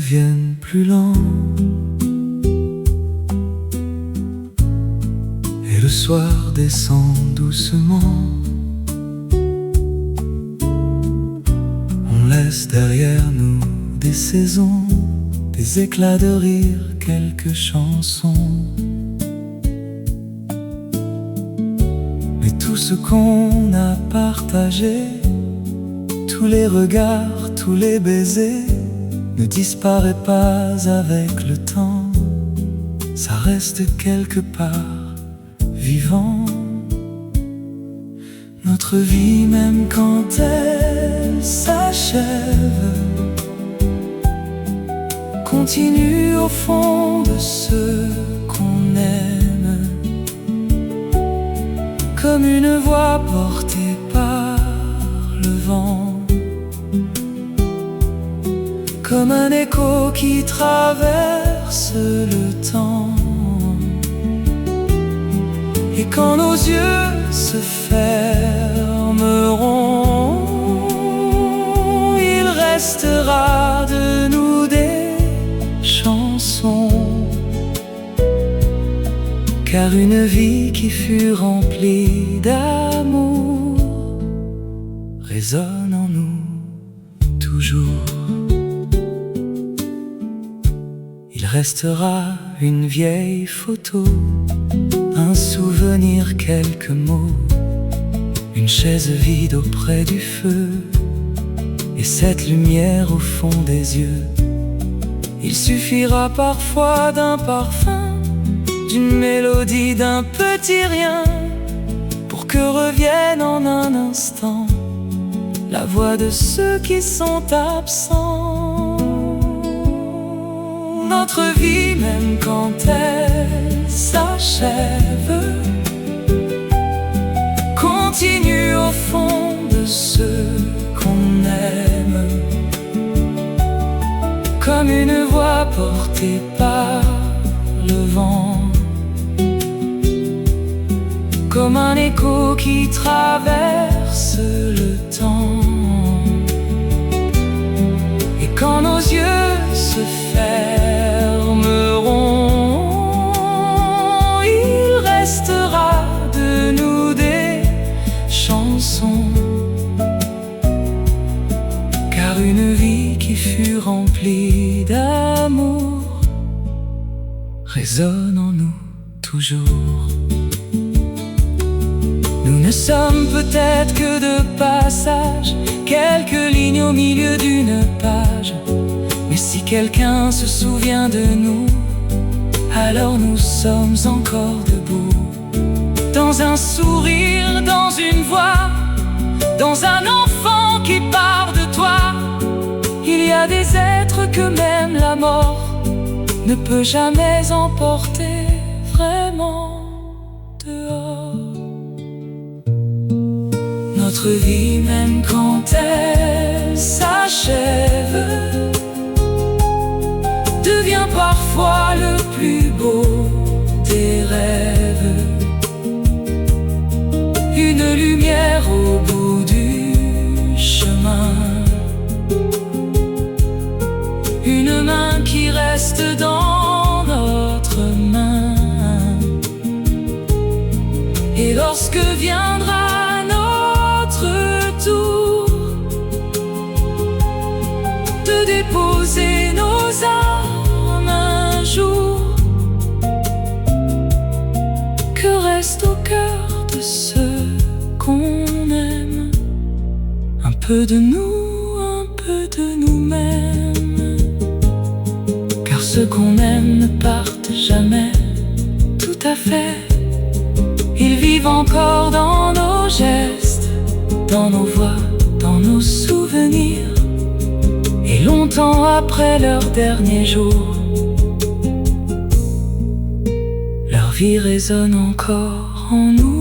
deviennent plus lents. Et le soir descend doucement. On laisse derrière nous des saisons, des éclats de rire, quelques chansons. Mais tout ce qu'on a partagé, tous les regards, tous les baisers, ne disparaît pas avec le temps. Ça reste quelque part vivant. Notre vie, même quand elle s'achève, continue au fond de ce qu'on aime, comme une voix portée par le vent, comme un écho qui traverse le temps. Et quand nos yeux se fermeront, il restera de nous des chansons. Car une vie qui fut remplie d'amour résonne en nous toujours. Il restera une vieille photo, un souvenir, quelques mots, une chaise vide auprès du feu, et cette lumière au fond des yeux. Il suffira parfois d'un parfum, d'une mélodie, d'un petit rien, pour que revienne en un instant la voix de ceux qui sont absents. Notre vie, même quand elle s'achève, continue au fond de ce qu'on aime, comme une voix portée par le vent, comme un écho qui traverse le temps. Et quand nos yeux se fermeront, il restera de nous des chansons. Car une vie qui fut remplie d'amour résonne en nous toujours. Nous ne sommes peut-être que de passage, quelques lignes au milieu d'une page. Mais si quelqu'un se souvient de nous, alors nous sommes encore debout. Dans un sourire, dans une voix, dans un enfant qui part de toi. Il y a des êtres que même la mort ne peut jamais emporter vraiment dehors. Notre vie, même quand elle s'achève, devient parfois le plus beau des rêves. Une lumière au bout du chemin, une main qui reste dans notre main. Et lorsque viendra notre tour de déposer nos armes un jour, que reste au cœur de ceux qu'on aime un peu de nous, un peu de nous-mêmes. Car ceux qu'on aime ne partent jamais tout à fait. Ils vivent encore dans nos gestes, dans nos voix, dans nos souvenirs. Et longtemps après leur dernier jour, leur vie résonne encore en nous.